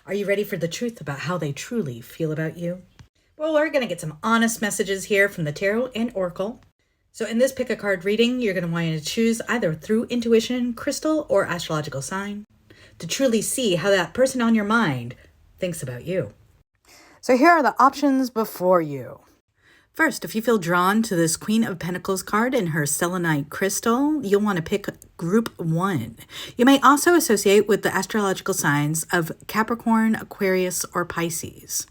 Are you ready for the truth about how they truly feel about you? Well, we're going to get some honest messages here from the Tarot and Oracle. So in this pick a card reading, you're going to want to choose either through intuition, crystal, or astrological sign to truly see how that person on your mind thinks about you. So here are the options before you. First, if you feel drawn to this Queen of Pentacles card and her Selenite crystal, you'll want to pick Group 1. You may also associate with the astrological signs of Capricorn, Aquarius, or Pisces.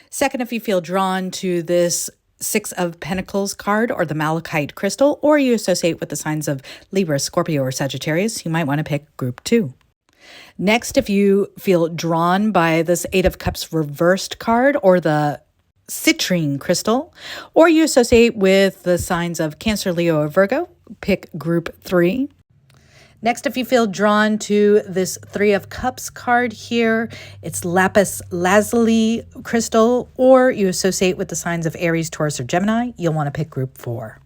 Second, if you feel drawn to this Six of Pentacles card or the Malachite crystal, or you associate with the signs of Libra, Scorpio, or Sagittarius, you might want to pick Group 2. Next, if you feel drawn by this Eight of Cups reversed card or the Citrine crystal, or you associate with the signs of Cancer, Leo, or Virgo, pick Group 3. Next, if you feel drawn to this Three of Cups card here, it's Lapis Lazuli crystal, or you associate with the signs of Aries, Taurus, or Gemini, you'll want to pick Group 4.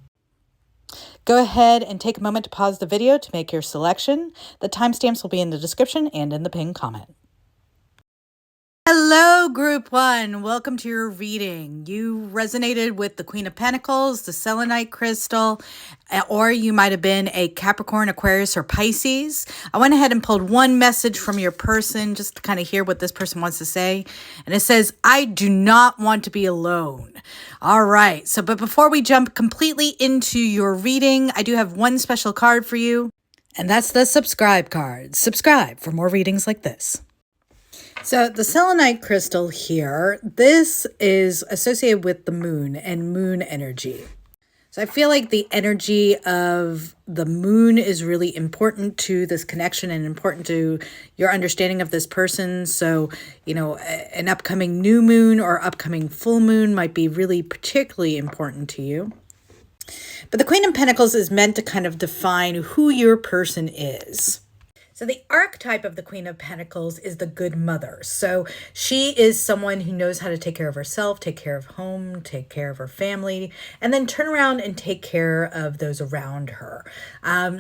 Go ahead and take a moment to pause the video to make your selection. The timestamps will be in the description and in the pinned comment. Hello, Group 1. Welcome to your reading. You resonated with the Queen of Pentacles, the Selenite crystal, or you might have been a Capricorn, Aquarius, or Pisces. I went ahead and pulled one message from your person just to kind of hear what this person wants to say. And it says, I do not want to be alone. All right. But before we jump completely into your reading, I do have one special card for you. And that's the subscribe card. Subscribe for more readings like this. So the selenite crystal here, this is associated with the moon and moon energy. So I feel like the energy of the moon is really important to this connection and important to your understanding of this person. So, an upcoming new moon or upcoming full moon might be really particularly important to you. But the Queen of Pentacles is meant to kind of define who your person is. So the archetype of the Queen of Pentacles is the good mother. So she is someone who knows how to take care of herself, take care of home, take care of her family, and then turn around and take care of those around her.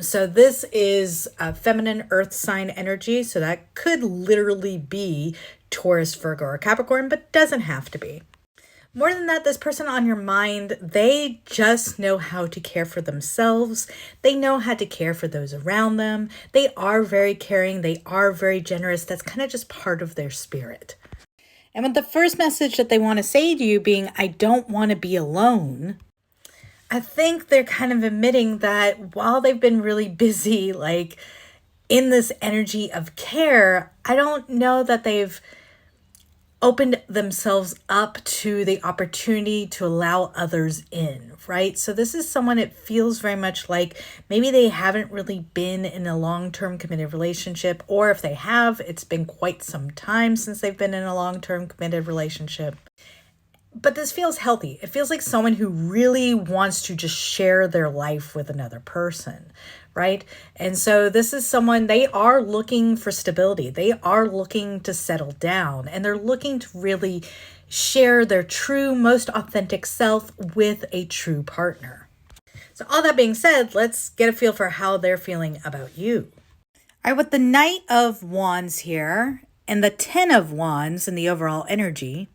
So this is a feminine earth sign energy. So that could literally be Taurus, Virgo, or Capricorn, but doesn't have to be. More than that, this person on your mind, they just know how to care for themselves. They know how to care for those around them. They are very caring. They are very generous. That's kind of just part of their spirit. And with the first message that they want to say to you being, I don't want to be alone, I think they're kind of admitting that while they've been really busy, like in this energy of care, I don't know that they've opened themselves up to the opportunity to allow others in, right? So this is someone, it feels very much like maybe they haven't really been in a long-term committed relationship, or if they have, it's been quite some time since they've been in a long-term committed relationship. But this feels healthy. It feels like someone who really wants to just share their life with another person, right? And so this is someone, they are looking for stability. They are looking to settle down, and they're looking to really share their true, most authentic self with a true partner. So all that being said, let's get a feel for how they're feeling about you. All right, with the Knight of Wands here and the 10 of Wands in the overall energy,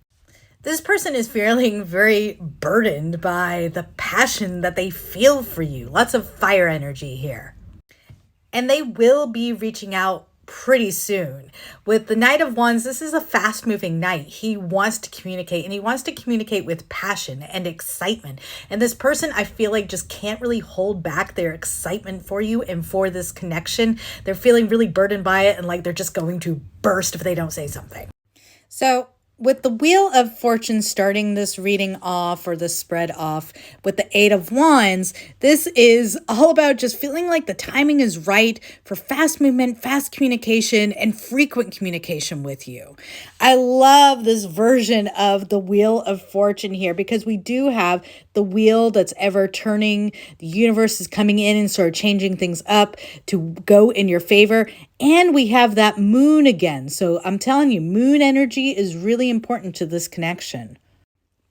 this person is feeling very burdened by the passion that they feel for you. Lots of fire energy here. And they will be reaching out pretty soon. With the Knight of Wands, this is a fast-moving knight. He wants to communicate, and he wants to communicate with passion and excitement. And this person, I feel like, just can't really hold back their excitement for you and for this connection. They're feeling really burdened by it, and like they're just going to burst if they don't say something. So with the Wheel of Fortune starting this reading off, or the spread off, with the Eight of Wands, this is all about just feeling like the timing is right for fast movement, fast communication, and frequent communication with you. I love this version of the Wheel of Fortune here because we do have the wheel that's ever turning. The universe is coming in and sort of changing things up to go in your favor. And we have that moon again. So I'm telling you, moon energy is really important to this connection.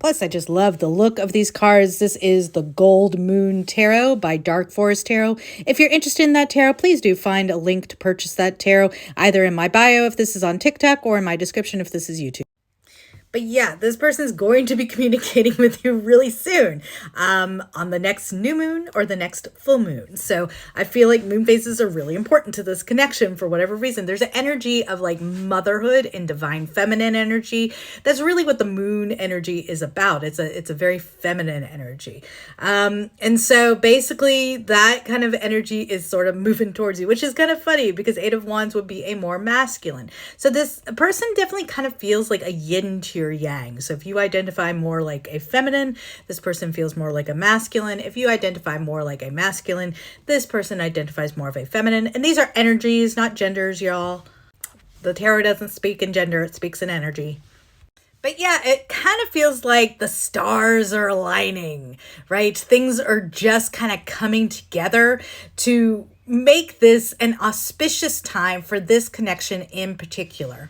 Plus, I just love the look of these cards. This is the Gold Moon Tarot by Dark Forest Tarot. If you're interested in that tarot, please do find a link to purchase that tarot, either in my bio if this is on TikTok or in my description if this is YouTube. But yeah, this person is going to be communicating with you really soon on the next new moon or the next full moon. So I feel like moon phases are really important to this connection for whatever reason. There's an energy of like motherhood and divine feminine energy. That's really what the moon energy is about. It's a very feminine energy. And so basically that kind of energy is sort of moving towards you, which is kind of funny because Eight of Wands would be a more masculine. So this person definitely kind of feels like a yin to your yang. So if you identify more like a feminine, this person feels more like a masculine. If you identify more like a masculine, this person identifies more of a feminine. And these are energies, not genders, y'all. The tarot doesn't speak in gender, it speaks in energy. But yeah, it kind of feels like the stars are aligning, right? Things are just kind of coming together to make this an auspicious time for this connection in particular.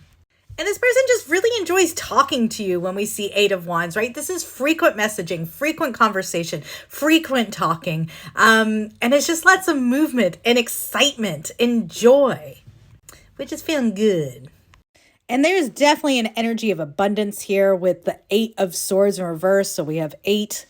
And this person just really enjoys talking to you when we see Eight of Wands, right? This is frequent messaging, frequent conversation, frequent talking. And it's just lots of movement and excitement and joy, which is feeling good. And there's definitely an energy of abundance here with the Eight of Swords in reverse. So we have eight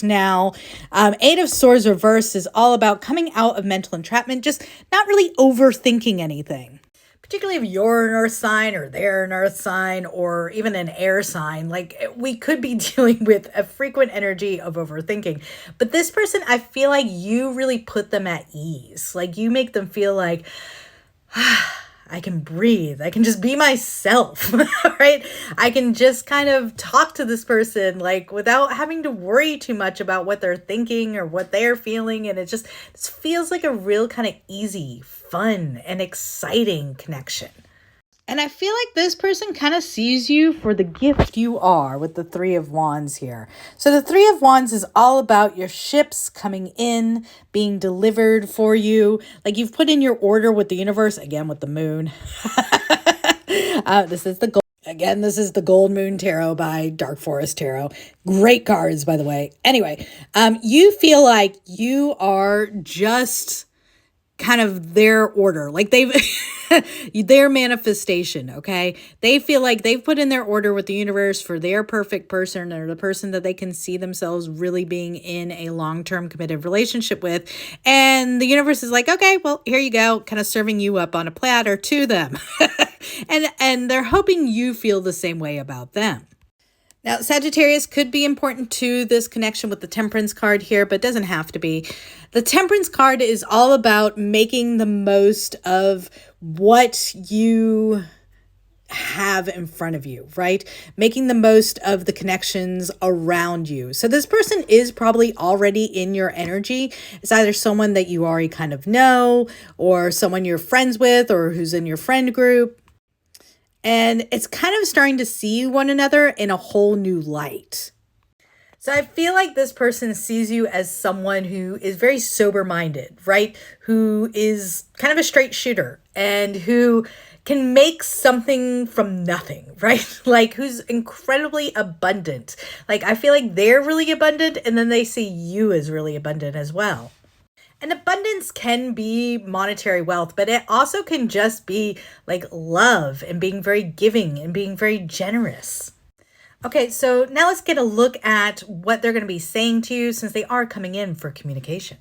now. Eight of Swords reverse is all about coming out of mental entrapment, just not really overthinking anything. Particularly if you're an earth sign or they're an earth sign or even an air sign, like we could be dealing with a frequent energy of overthinking. But this person, I feel like you really put them at ease. Like you make them feel like, I can breathe. I can just be myself, right? I can just kind of talk to this person like without having to worry too much about what they're thinking or what they're feeling. And it just feels like a real kind of easy, fun, and exciting connection. And I feel like this person kind of sees you for the gift you are with the Three of Wands here. So the Three of Wands is all about your ships coming in, being delivered for you. Like you've put in your order with the universe, again with the moon. This is the Gold Moon Tarot by Dark Forest Tarot. Great cards, by the way. Anyway, you feel like you are just kind of their order, like they've their manifestation. Okay, they feel like they've put in their order with the universe for their perfect person or the person that they can see themselves really being in a long-term committed relationship with, and the universe is like, okay, well, here you go, kind of serving you up on a platter to them. and they're hoping you feel the same way about them. Now, Sagittarius could be important to this connection with the Temperance card here, but doesn't have to be. The Temperance card is all about making the most of what you have in front of you, right? Making the most of the connections around you. So this person is probably already in your energy. It's either someone that you already kind of know or someone you're friends with or who's in your friend group. And it's kind of starting to see one another in a whole new light. So I feel like this person sees you as someone who is very sober-minded, right? Who is kind of a straight shooter and who can make something from nothing, right? Like who's incredibly abundant. Like I feel like they're really abundant and then they see you as really abundant as well. And abundance can be monetary wealth, but it also can just be like love and being very giving and being very generous. Okay, so now let's get a look at what they're going to be saying to you since they are coming in for communication.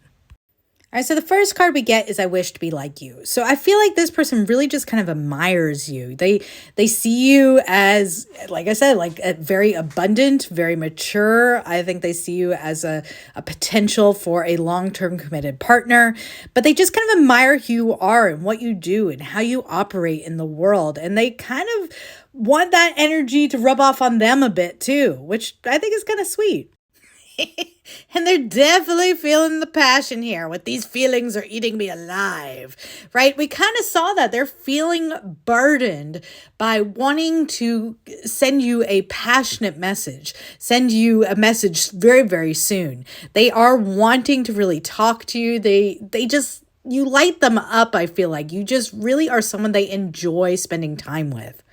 All right, so the first card we get is I wish to be like you. So I feel like this person really just kind of admires you. They see you as, like I said, like very abundant, very mature. I think they see you as a potential for a long-term committed partner. But they just kind of admire who you are and what you do and how you operate in the world. And they kind of want that energy to rub off on them a bit too, which I think is kind of sweet. And they're definitely feeling the passion here. What these feelings are eating me alive, right? We kind of saw that. They're feeling burdened by wanting to send you a passionate message, send you a message very, very soon. They are wanting to really talk to you. They just, you light them up, I feel like. You just really are someone they enjoy spending time with.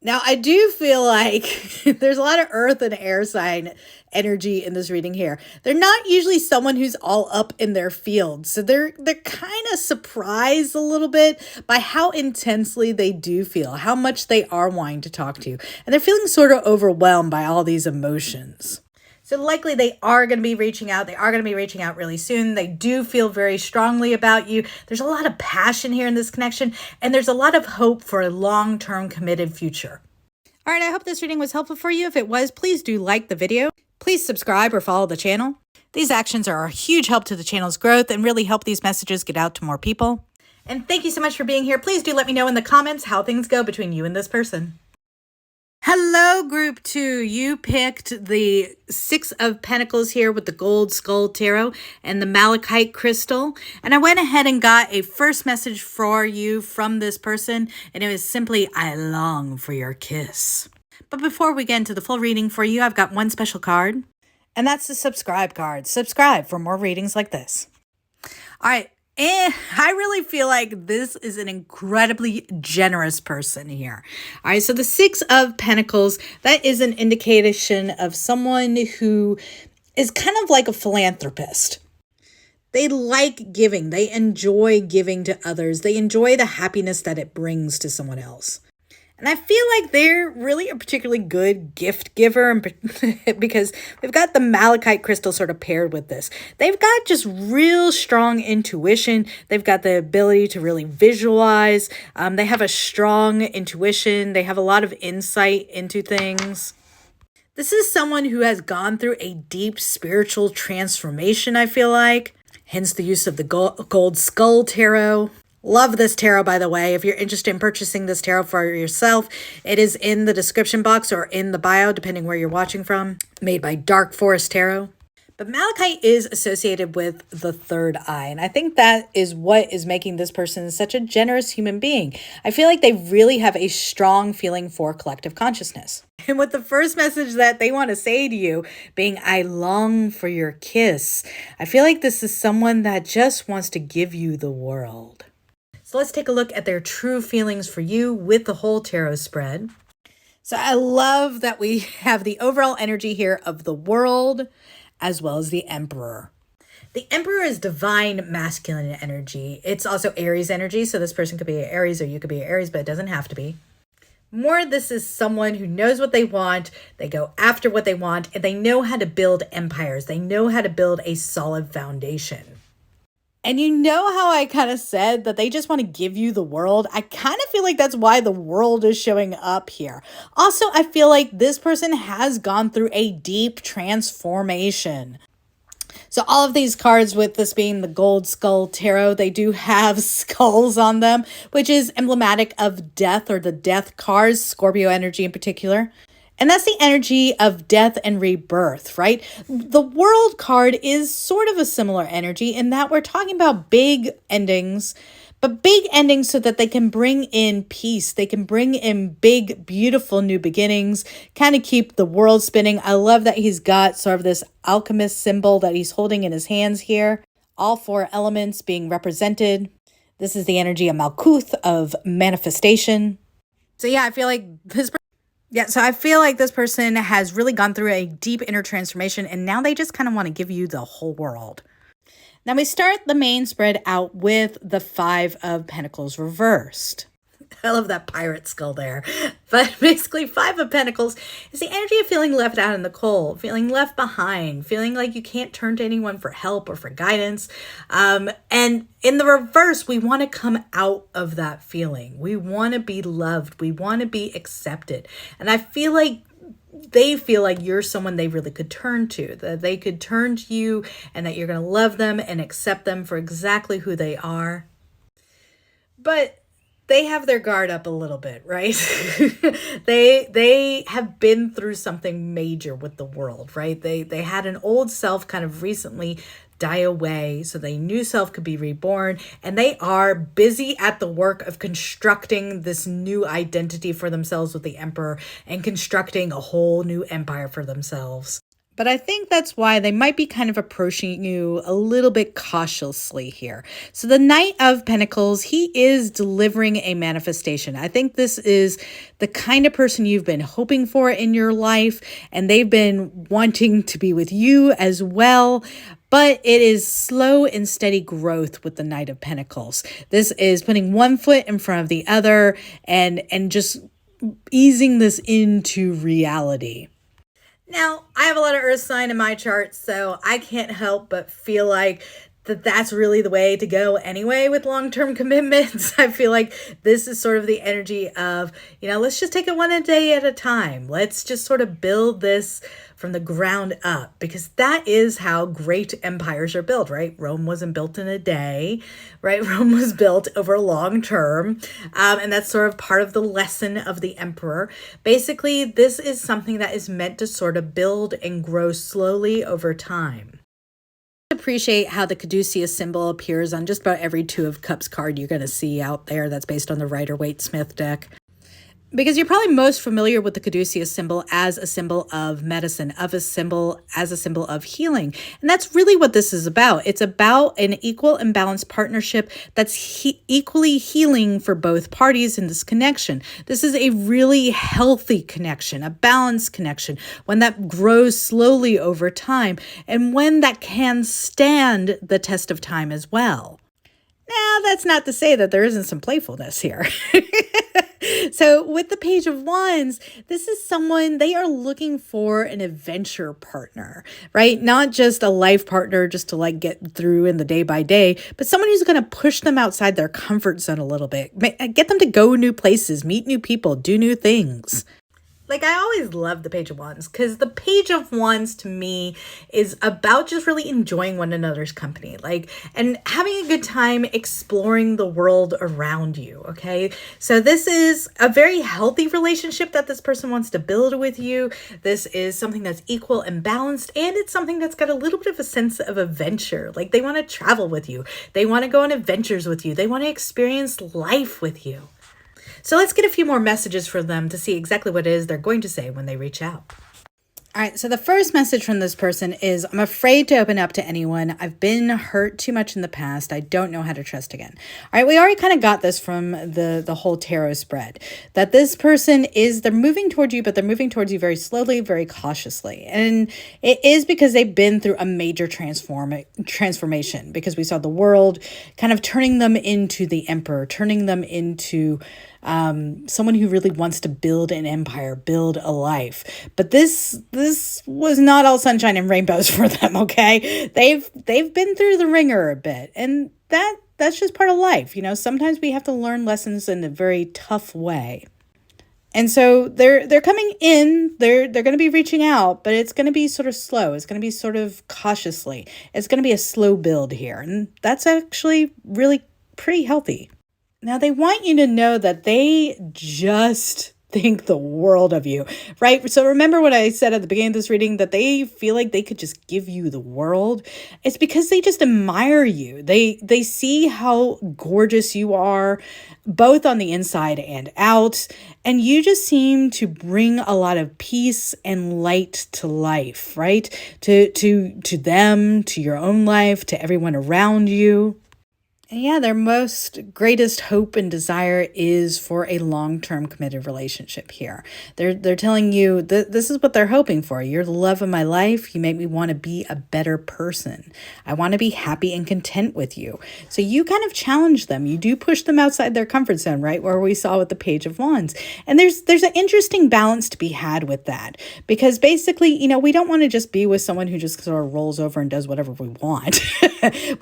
Now, I do feel like there's a lot of earth and air sign energy in this reading here. They're not usually someone who's all up in their field. So they're kind of surprised a little bit by how intensely they do feel, how much they are wanting to talk to you. And they're feeling sort of overwhelmed by all these emotions. So likely they are going to be reaching out. They are going to be reaching out really soon. They do feel very strongly about you. There's a lot of passion here in this connection, and there's a lot of hope for a long-term committed future. All right, I hope this reading was helpful for you. If it was, please do like the video. Please subscribe or follow the channel. These actions are a huge help to the channel's growth and really help these messages get out to more people. And thank you so much for being here. Please do let me know in the comments how things go between you and this person. Hello, group 2. You picked the 6 of Pentacles here with the Gold Skull Tarot and the Malachite crystal. And I went ahead and got a first message for you from this person. And it was simply, I long for your kiss. But before we get into the full reading for you, I've got one special card. And that's the subscribe card. Subscribe for more readings like this. All right. And I really feel like this is an incredibly generous person here. All right, so the 6 of Pentacles, that is an indication of someone who is kind of like a philanthropist. They like giving. They enjoy giving to others. They enjoy the happiness that it brings to someone else. And I feel like they're really a particularly good gift giver because we've got the Malachite crystal sort of paired with this. They've got just real strong intuition. They've got the ability to really visualize. They have a strong intuition. They have a lot of insight into things. This is someone who has gone through a deep spiritual transformation, I feel like. Hence the use of the Gold Skull Tarot. Love this tarot, by the way. If you're interested in purchasing this tarot for yourself, it is in the description box or in the bio, depending where you're watching from. Made by Dark Forest Tarot. But Malachite is associated with the third eye. And I think that is what is making this person such a generous human being. I feel like they really have a strong feeling for collective consciousness. And with the first message that they want to say to you being, I long for your kiss, I feel like this is someone that just wants to give you the world. So let's take a look at their true feelings for you with the whole tarot spread. So I love that we have the overall energy here of the world as well as the Emperor. The Emperor is divine masculine energy. It's also Aries energy. So this person could be Aries or you could be Aries, but it doesn't have to be. More, this is someone who knows what they want. They go after what they want and they know how to build empires. They know how to build a solid foundation. And you know how I kind of said that they just want to give you the world? I kind of feel like that's why the world is showing up here. Also, I feel like this person has gone through a deep transformation. So all of these cards, with this being the Gold Skull Tarot, they do have skulls on them, which is emblematic of death, or the death cards, Scorpio energy in particular. And that's the energy of death and rebirth, right? The World card is sort of a similar energy in that we're talking about big endings, but big endings so that they can bring in peace. They can bring in big, beautiful new beginnings, kind of keep the world spinning. I love that he's got sort of this alchemist symbol that he's holding in his hands here. All 4 elements being represented. This is the energy of Malkuth, of manifestation. So yeah, I feel like I feel like this person has really gone through a deep inner transformation and now they just kind of want to give you the whole world. Now we start the main spread out with the 5 of Pentacles reversed. I love that pirate skull there. But basically 5 of Pentacles is the energy of feeling left out in the cold, feeling left behind, feeling like you can't turn to anyone for help or for guidance. And in the reverse, we want to come out of that feeling. We want to be loved. We want to be accepted. And I feel like they feel like you're someone they really could turn to, that they could turn to you and that you're going to love them and accept them for exactly who they are. But they have their guard up a little bit, right? They have been through something major with the world, right? They had an old self kind of recently die away, so the new self could be reborn, and they are busy at the work of constructing this new identity for themselves with the Emperor and constructing a whole new empire for themselves. But I think that's why they might be kind of approaching you a little bit cautiously here. So the Knight of Pentacles, he is delivering a manifestation. I think this is the kind of person you've been hoping for in your life, and they've been wanting to be with you as well. But it is slow and steady growth with the Knight of Pentacles. This is putting one foot in front of the other and just easing this into reality. Now, I have a lot of earth sign in my chart, so I can't help but feel like that's really the way to go anyway with long-term commitments. I feel like this is sort of the energy of, let's just take it one a day at a time. Let's just sort of build this from the ground up, because that is how great empires are built, right? Rome wasn't built in a day, right? Rome was built over long term. And that's sort of part of the lesson of the emperor. Basically, this is something that is meant to sort of build and grow slowly over time. Appreciate how the caduceus symbol appears on just about every Two of Cups card you're going to see out there. That's based on the Rider-Waite-Smith deck. Because you're probably most familiar with the caduceus symbol as a symbol of medicine, as a symbol of healing. And that's really what this is about. It's about an equal and balanced partnership that's equally healing for both parties in this connection. This is a really healthy connection, a balanced connection, one that grows slowly over time, and one that can stand the test of time as well. Now, that's not to say that there isn't some playfulness here. So with the Page of Wands, this is someone, they are looking for an adventure partner, right? Not just a life partner just to like get through in the day by day, but someone who's going to push them outside their comfort zone a little bit, get them to go new places, meet new people, do new things. Like, I always love the Page of Wands, because the Page of Wands to me is about just really enjoying one another's company, and having a good time exploring the world around you, okay? So this is a very healthy relationship that this person wants to build with you. This is something that's equal and balanced, and it's something that's got a little bit of a sense of adventure. Like, they want to travel with you. They want to go on adventures with you. They want to experience life with you. So let's get a few more messages from them to see exactly what it is they're going to say when they reach out. All right, so the first message from this person is, I'm afraid to open up to anyone. I've been hurt too much in the past. I don't know how to trust again. All right, we already kind of got this from the whole tarot spread, that this person they're moving towards you, but they're moving towards you very slowly, very cautiously. And it is because they've been through a major transformation, because we saw the world kind of turning them into the emperor, turning them into someone who really wants to build an empire, build a life. But this was not all sunshine and rainbows for them, okay? They've been through the ringer a bit, and that's just part of life. Sometimes we have to learn lessons in a very tough way. And so they're coming in, they're going to be reaching out, but it's going to be sort of slow. It's going to be sort of cautiously. It's going to be a slow build here, and that's actually really pretty healthy. Now, they want you to know that they just think the world of you, right? So remember what I said at the beginning of this reading, that they feel like they could just give you the world. It's because they just admire you. They see how gorgeous you are, both on the inside and out. And you just seem to bring a lot of peace and light to life, right? To them, to your own life, to everyone around you. And yeah, their most greatest hope and desire is for a long-term committed relationship here. They're telling you this is what they're hoping for. You're the love of my life. You make me want to be a better person. I want to be happy and content with you. So you kind of challenge them. You do push them outside their comfort zone, right? Where we saw with the Page of Wands. And there's an interesting balance to be had with that, because basically, we don't want to just be with someone who just sort of rolls over and does whatever we want.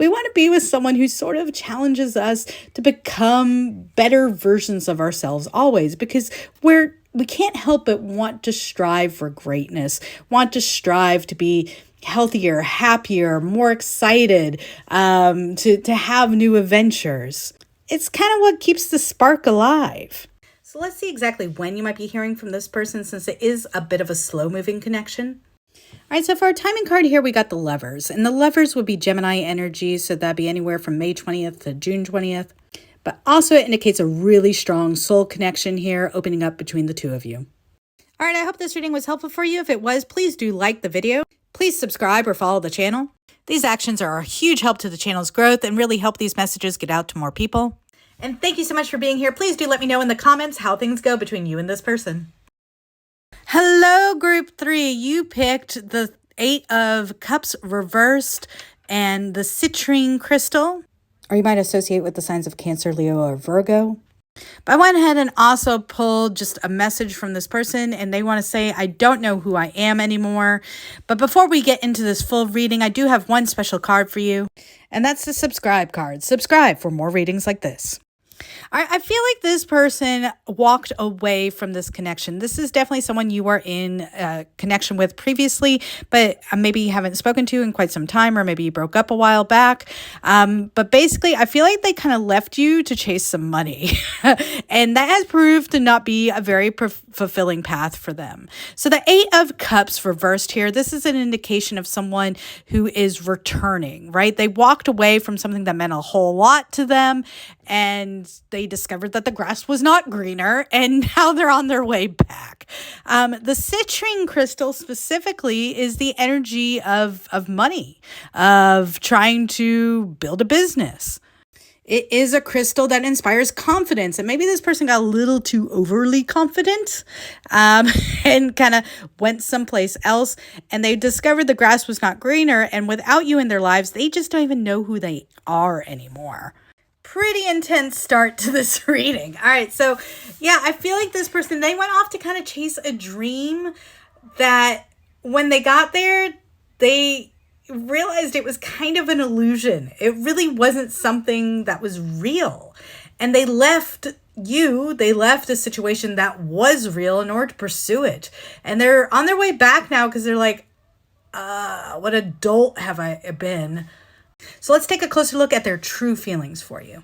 We want to be with someone who sort of challenges us to become better versions of ourselves always, because we can't help but want to strive for greatness, want to strive to be healthier, happier, more excited, to have new adventures. It's kind of what keeps the spark alive. So let's see exactly when you might be hearing from this person, since it is a bit of a slow-moving connection. All right, so for our timing card here, we got the Lovers. And the Lovers would be Gemini energy, so that'd be anywhere from May 20th to June 20th. But also it indicates a really strong soul connection here, opening up between the two of you. All right, I hope this reading was helpful for you. If it was, please do like the video. Please subscribe or follow the channel. These actions are a huge help to the channel's growth and really help these messages get out to more people. And thank you so much for being here. Please do let me know in the comments how things go between you and this person. Hello, group 3. You picked the 8 of Cups reversed and the Citrine crystal, or you might associate with the signs of Cancer, Leo, or Virgo. But I went ahead and also pulled just a message from this person, and they want to say, I don't know who I am anymore. But before we get into this full reading, I do have one special card for you, and that's the subscribe card. Subscribe for more readings like this. I feel like this person walked away from this connection. This is definitely someone you were in a connection with previously, but maybe you haven't spoken to in quite some time, or maybe you broke up a while back. But basically, I feel like they kind of left you to chase some money. And that has proved to not be a very fulfilling path for them. So the 8 of Cups reversed here, this is an indication of someone who is returning, right? They walked away from something that meant a whole lot to them, and they discovered that the grass was not greener, and now they're on their way back. The citrine crystal specifically is the energy of money, of trying to build a business. It is a crystal that inspires confidence, and maybe this person got a little too overly confident and kind of went someplace else, and they discovered the grass was not greener, and without you in their lives, they just don't even know who they are anymore. Pretty intense start to this reading. All right, so yeah, I feel like this person, they went off to kind of chase a dream that when they got there, they realized it was kind of an illusion. It really wasn't something that was real. And they left a situation that was real in order to pursue it. And they're on their way back now because they're like, what adult have I been? So let's take a closer look at their true feelings for you.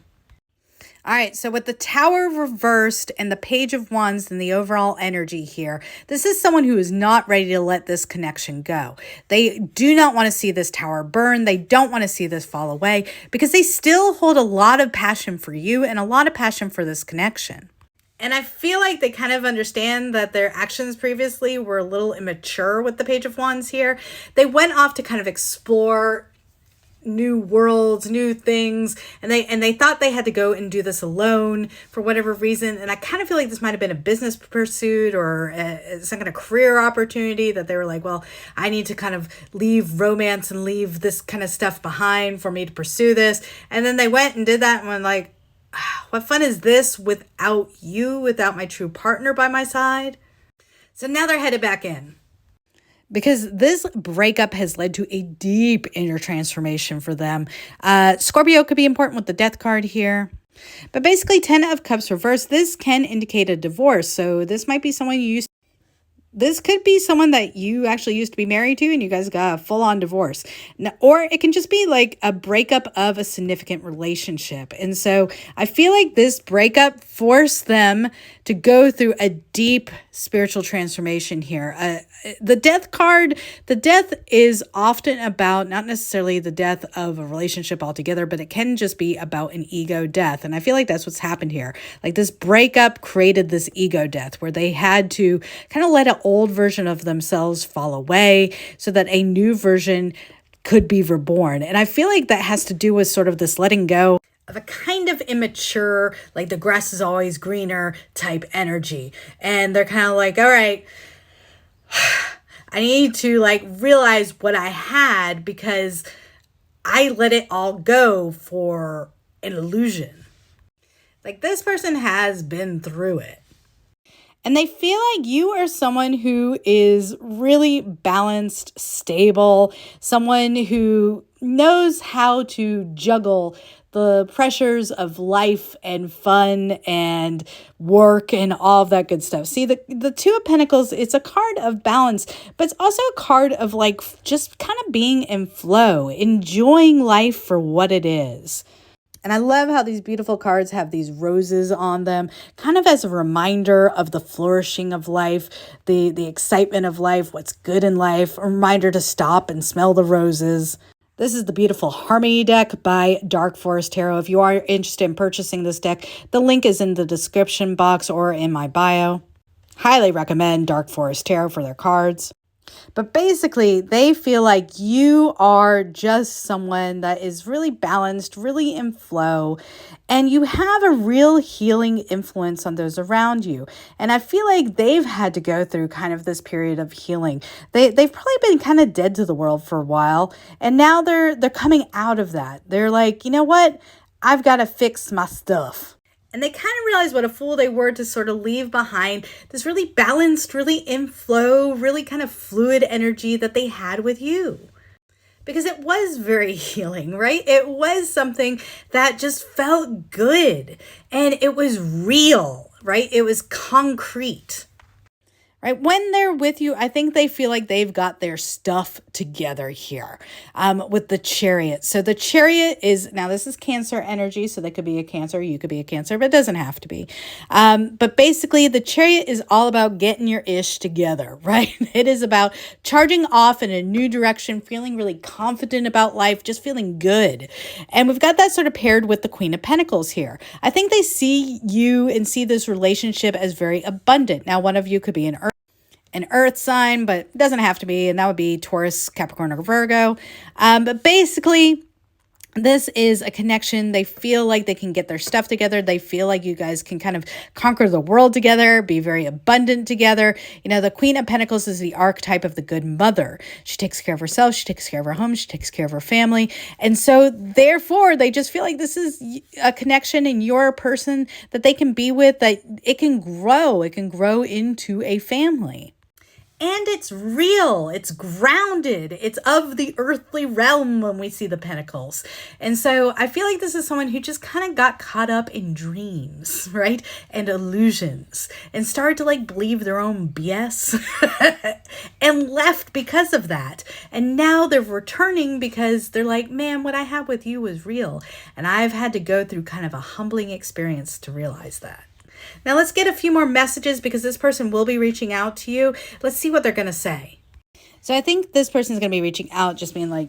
All right, so with the Tower reversed and the Page of Wands and the overall energy here, this is someone who is not ready to let this connection go. They do not want to see this tower burn. They don't want to see this fall away because they still hold a lot of passion for you and a lot of passion for this connection. And I feel like they kind of understand that their actions previously were a little immature with the Page of Wands here. They went off to kind of explore new worlds, new things, and they thought they had to go and do this alone for whatever reason. And I kind of feel like this might have been a business pursuit or some kind of career opportunity that they were like, well, I need to kind of leave romance and leave this kind of stuff behind for me to pursue this. And then they went and did that and went like, what fun is this without you, without my true partner by my side? So now they're headed back in. Because this breakup has led to a deep inner transformation for them. Scorpio could be important with the Death card here. But basically, 10 of Cups reversed, this can indicate a divorce. So this might be someone this could be someone that you actually used to be married to and you guys got a full-on divorce. Now, or it can just be like a breakup of a significant relationship. And so I feel like this breakup forced them to go through a deep spiritual transformation here. The Death card, the death is often about not necessarily the death of a relationship altogether, but it can just be about an ego death. And I feel like that's what's happened here. Like this breakup created this ego death where they had to kind of let an old version of themselves fall away so that a new version could be reborn. And I feel like that has to do with sort of this letting go of a kind of immature, like the grass is always greener type energy. And they're kind of like, all right, I need to like realize what I had because I let it all go for an illusion. Like this person has been through it. And they feel like you are someone who is really balanced, stable, someone who knows how to juggle the pressures of life and fun and work and all of that good stuff. See, the Two of Pentacles, it's a card of balance, but it's also a card of like just kind of being in flow, enjoying life for what it is. And I love how these beautiful cards have these roses on them, kind of as a reminder of the flourishing of life, the excitement of life, what's good in life, a reminder to stop and smell the roses. This is the beautiful Harmony deck by Dark Forest Tarot. If you are interested in purchasing this deck, the link is in the description box or in my bio. Highly recommend Dark Forest Tarot for their cards. But basically, they feel like you are just someone that is really balanced, really in flow, and you have a real healing influence on those around you. And I feel like they've had to go through kind of this period of healing. They've probably been kind of dead to the world for a while, and now they're coming out of that. They're like, you know what? I've got to fix my stuff. And they kind of realized what a fool they were to sort of leave behind this really balanced, really in flow, really kind of fluid energy that they had with you. Because it was very healing, right? It was something that just felt good. And it was real, right? It was concrete. Right? When they're with you, I think they feel like they've got their stuff together here with the Chariot. So the Chariot is, now this is Cancer energy, so they could be a Cancer, you could be a Cancer, but it doesn't have to be. But basically, the Chariot is all about getting your ish together, right? It is about charging off in a new direction, feeling really confident about life, just feeling good. And we've got that sort of paired with the Queen of Pentacles here. I think they see you and see this relationship as very abundant. Now, one of you could be an earth sign, but it doesn't have to be, and that would be Taurus, Capricorn, or Virgo. But basically, this is a connection. They feel like they can get their stuff together. They feel like you guys can kind of conquer the world together, be very abundant together. You know, the Queen of Pentacles is the archetype of the good mother. She takes care of herself. She takes care of her home. She takes care of her family. And so therefore, they just feel like this is a connection in your person that they can be with, that it can grow. It can grow into a family. And it's real, it's grounded, it's of the earthly realm when we see the Pentacles. And so I feel like this is someone who just kind of got caught up in dreams, right? And illusions, and started to like believe their own BS and left because of that. And now they're returning because they're like, man, what I had with you was real. And I've had to go through kind of a humbling experience to realize that. Now let's get a few more messages because this person will be reaching out to you. Let's see what they're going to say. So I think this person is going to be reaching out just being like,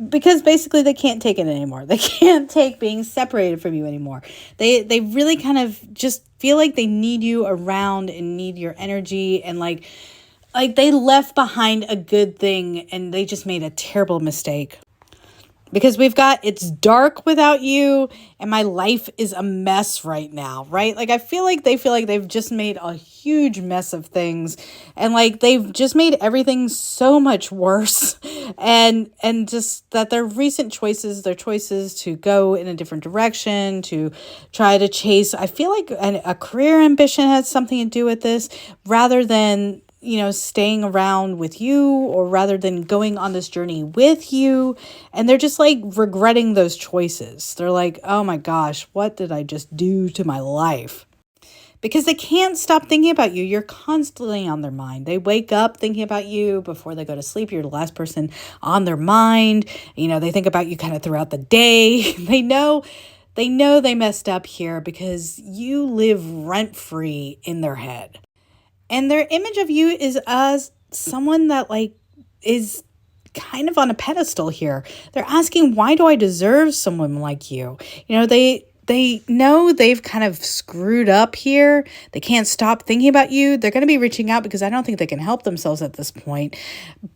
because basically they can't take it anymore. They can't take being separated from you anymore. They really kind of just feel like they need you around and need your energy, and like they left behind a good thing and they just made a terrible mistake. Because we've got, it's dark without you, and my life is a mess right now, right? Like, I feel like they feel like they've just made a huge mess of things, and like they've just made everything so much worse. And just that their recent choices, their choices to go in a different direction, to try to chase, I feel like a career ambition has something to do with this, rather than, you know, staying around with you, or rather than going on this journey with you. And they're just like regretting those choices. They're like, oh my gosh, what did I just do to my life? Because they can't stop thinking about you. You're constantly on their mind. They wake up thinking about you before they go to sleep. You're the last person on their mind. You know, they think about you kind of throughout the day. They know they messed up here because you live rent-free in their head. And their image of you is as someone that like is kind of on a pedestal here. They're asking, why do I deserve someone like you? You know, they know they've kind of screwed up here. They can't stop thinking about you. They're going to be reaching out because I don't think they can help themselves at this point.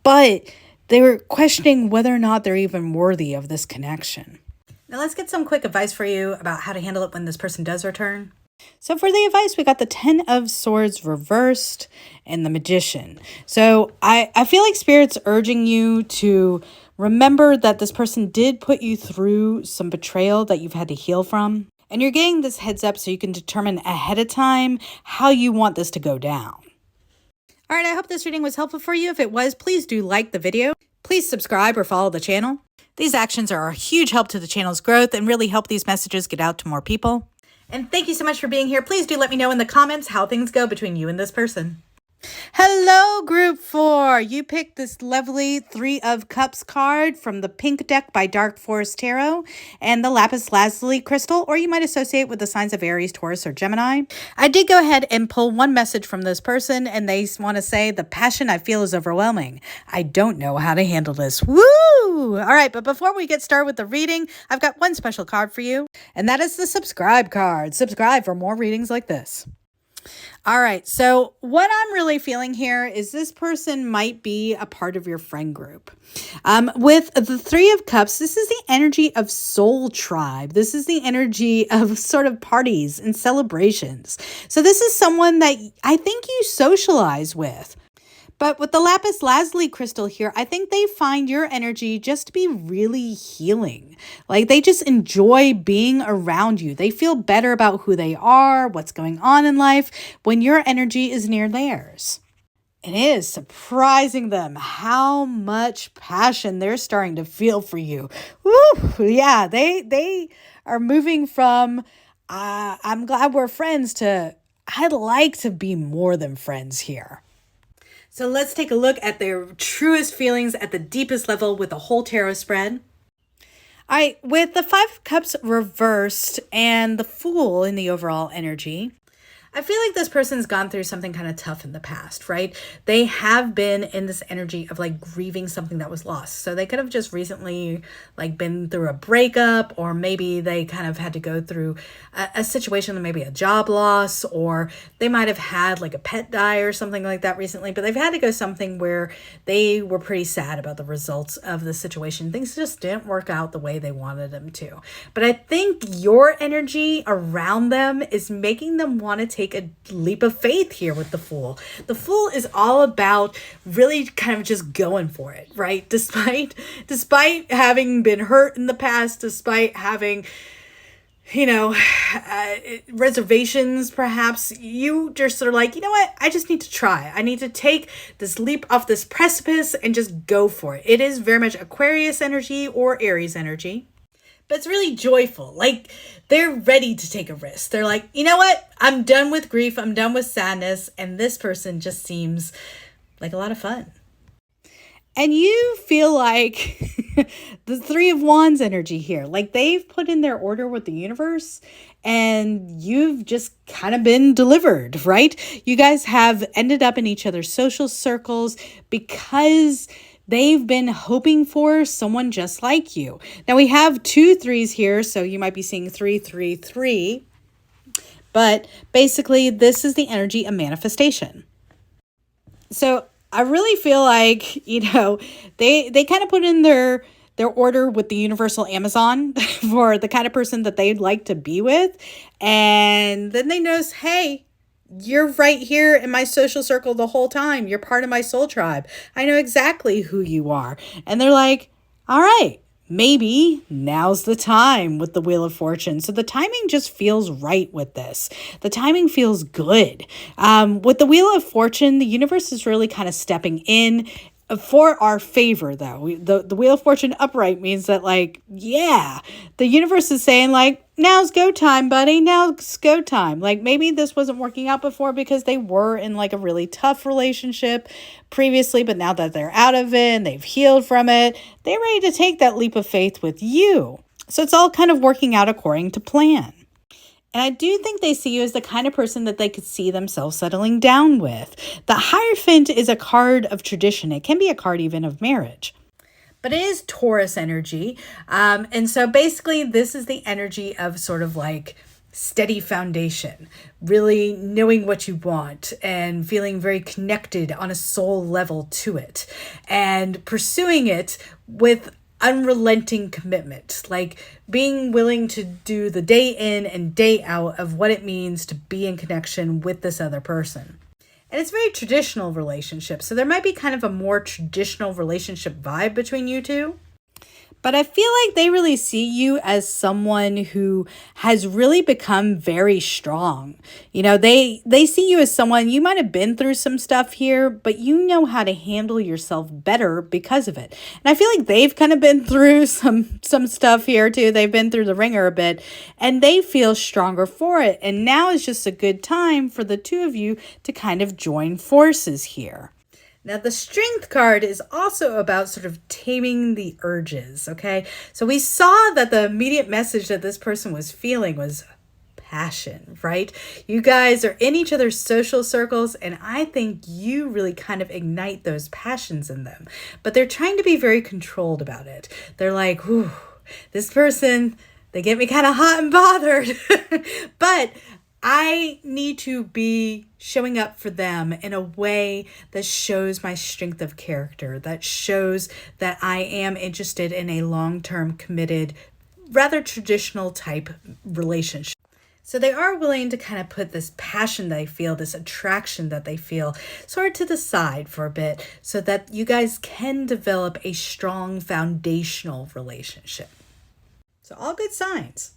But they were questioning whether or not they're even worthy of this connection. Now let's get some quick advice for you about how to handle it when this person does return. So for the advice, we got the 10 of Swords reversed and the Magician. So I feel like Spirit's urging you to remember that this person did put you through some betrayal that you've had to heal from. And you're getting this heads up so you can determine ahead of time how you want this to go down. All right, I hope this reading was helpful for you. If it was, please do like the video. Please subscribe or follow the channel. These actions are a huge help to the channel's growth and really help these messages get out to more people. And thank you so much for being here. Please do let me know in the comments how things go between you and this person. Hello, Group 4. You picked this lovely 3 of Cups card from the pink deck by Dark Forest Tarot and the Lapis Lazuli crystal, or you might associate with the signs of Aries, Taurus, or Gemini. I did go ahead and pull one message from this person, and they want to say, the passion I feel is overwhelming. I don't know how to handle this. Woo! All right, but before we get started with the reading, I've got one special card for you, and that is the subscribe card. Subscribe for more readings like this. All right. So, what I'm really feeling here is this person might be a part of your friend group. With the Three of Cups, this is the energy of soul tribe. This is the energy of sort of parties and celebrations. So, this is someone that I think you socialize with. But with the lapis lazuli crystal here, I think they find your energy just to be really healing. Like they just enjoy being around you. They feel better about who they are, what's going on in life when your energy is near theirs. It is surprising them how much passion they're starting to feel for you. Woo! Yeah, they are moving from I'm glad we're friends to I'd like to be more than friends here. So let's take a look at their truest feelings at the deepest level with the whole tarot spread. All right, with the Five of Cups reversed and the Fool in the overall energy, I feel like this person's gone through something kind of tough in the past, right? They have been in this energy of like grieving something that was lost. So they could have just recently like been through a breakup, or maybe they kind of had to go through a situation, maybe a job loss, or they might have had like a pet die or something like that recently, but they've had to go something where they were pretty sad about the results of the situation. Things just didn't work out the way they wanted them to. But I think your energy around them is making them want to take a leap of faith here with the Fool. The Fool is all about really kind of just going for it, right? Despite having been hurt in the past, despite having reservations, perhaps, you just are like, you know what? I just need to try. I need to take this leap off this precipice and just go for it. It is very much Aquarius energy or Aries energy. But it's really joyful. Like they're ready to take a risk. They're like, you know what? I'm done with grief. I'm done with sadness. And this person just seems like a lot of fun. And you feel like the Three of Wands energy here. Like they've put in their order with the universe and you've just kind of been delivered, right? You guys have ended up in each other's social circles because they've been hoping for someone just like you. Now we have 2 3s here, so you might be seeing 3 3 3. But basically, this is the energy of manifestation. So I really feel like, they kind of put in their order with the universal Amazon for the kind of person that they'd like to be with. And then they notice, hey, you're right here in my social circle the whole time. You're part of my soul tribe. I know exactly who you are. And they're like, all right, maybe now's the time with the Wheel of Fortune. So the timing just feels right with this. The timing feels good. With the Wheel of Fortune, the universe is really kind of stepping in for our favor, though. The Wheel of Fortune upright means that, like, yeah, the universe is saying, like, now's go time, buddy. Now's go time. Like, maybe this wasn't working out before because they were in, like, a really tough relationship previously, but now that they're out of it and they've healed from it, they're ready to take that leap of faith with you. So it's all kind of working out according to plan. And I do think they see you as the kind of person that they could see themselves settling down with. The Hierophant is a card of tradition. It can be a card even of marriage. But it is Taurus energy. And so basically this is the energy of sort of like steady foundation, really knowing what you want and feeling very connected on a soul level to it and pursuing it with unrelenting commitment, like being willing to do the day in and day out of what it means to be in connection with this other person. And it's a very traditional relationship. So there might be kind of a more traditional relationship vibe between you two. But I feel like they really see you as someone who has really become very strong. They see you as someone, you might have been through some stuff here, but you know how to handle yourself better because of it. And I feel like they've kind of been through some stuff here too. They've been through the ringer a bit and they feel stronger for it. And now is just a good time for the two of you to kind of join forces here. Now, the Strength card is also about sort of taming the urges, okay? So we saw that the immediate message that this person was feeling was passion, right? You guys are in each other's social circles, and I think you really kind of ignite those passions in them. But they're trying to be very controlled about it. They're like, whew, this person, they get me kind of hot and bothered. But I need to be showing up for them in a way that shows my strength of character, that shows that I am interested in a long-term committed, rather traditional type relationship. So they are willing to kind of put this passion they feel, this attraction that they feel, sort of to the side for a bit so that you guys can develop a strong foundational relationship. So all good signs.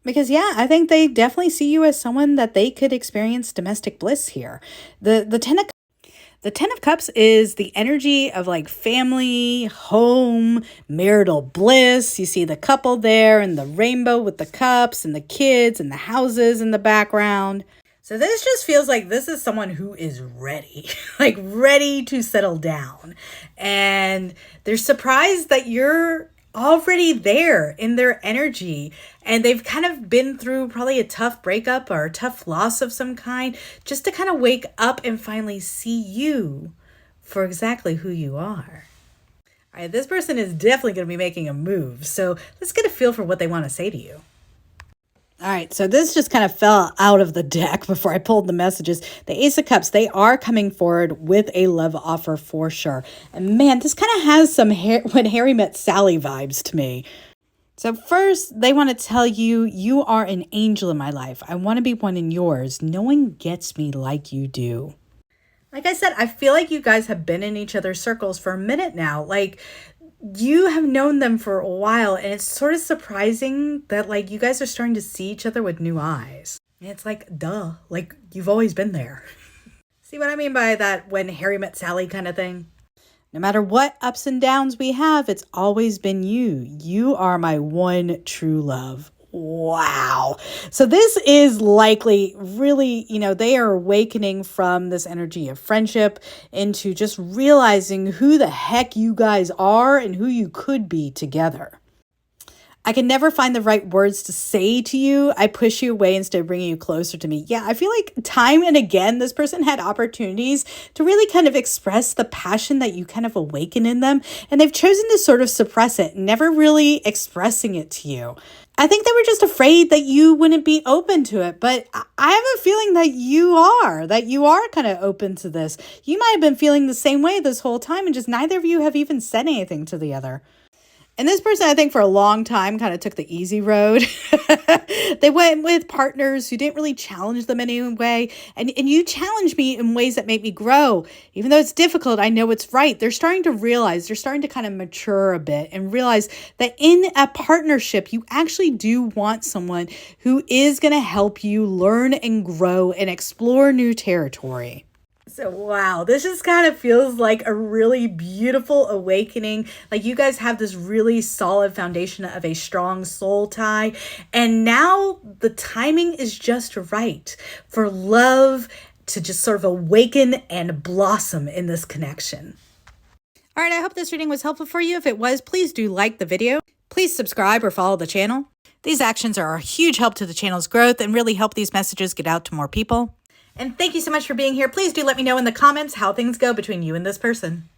Because, yeah, I think they definitely see you as someone that they could experience domestic bliss here. The Ten of Cups is the energy of like family, home, marital bliss. You see the couple there and the rainbow with the cups and the kids and the houses in the background. So this just feels like this is someone who is ready, like ready to settle down. And they're surprised that you're already there in their energy, and they've kind of been through probably a tough breakup or a tough loss of some kind, just to kind of wake up and finally see you for exactly who you are. All right, this person is definitely going to be making a move, so let's get a feel for what they want to say to you. All right, so this just kind of fell out of the deck before I pulled the messages. The Ace of Cups, they are coming forward with a love offer for sure. And man, this kind of has some When Harry Met Sally vibes to me. So first, they want to tell you, you are an angel in my life. I want to be one in yours. No one gets me like you do. Like I said, I feel like you guys have been in each other's circles for a minute now. Like, you have known them for a while, and it's sort of surprising that like you guys are starting to see each other with new eyes. And it's like, duh, like you've always been there. See what I mean by that When Harry Met Sally kind of thing? No matter what ups and downs we have, it's always been you. You are my one true love. Wow. So this is likely really, they are awakening from this energy of friendship into just realizing who the heck you guys are and who you could be together. I can never find the right words to say to you. I push you away instead of bringing you closer to me. Yeah, I feel like time and again, this person had opportunities to really kind of express the passion that you kind of awaken in them. And they've chosen to sort of suppress it, never really expressing it to you. I think they were just afraid that you wouldn't be open to it. But I have a feeling that you are kind of open to this. You might have been feeling the same way this whole time, and just neither of you have even said anything to the other. And this person, I think, for a long time kind of took the easy road. They went with partners who didn't really challenge them in any way. And you challenge me in ways that make me grow. Even though it's difficult, I know it's right. They're starting to kind of mature a bit and realize that in a partnership, you actually do want someone who is going to help you learn and grow and explore new territory. So, wow, this just kind of feels like a really beautiful awakening. Like you guys have this really solid foundation of a strong soul tie. And now the timing is just right for love to just sort of awaken and blossom in this connection. All right, I hope this reading was helpful for you. If it was, please do like the video. Please subscribe or follow the channel. These actions are a huge help to the channel's growth and really help these messages get out to more people. And thank you so much for being here. Please do let me know in the comments how things go between you and this person.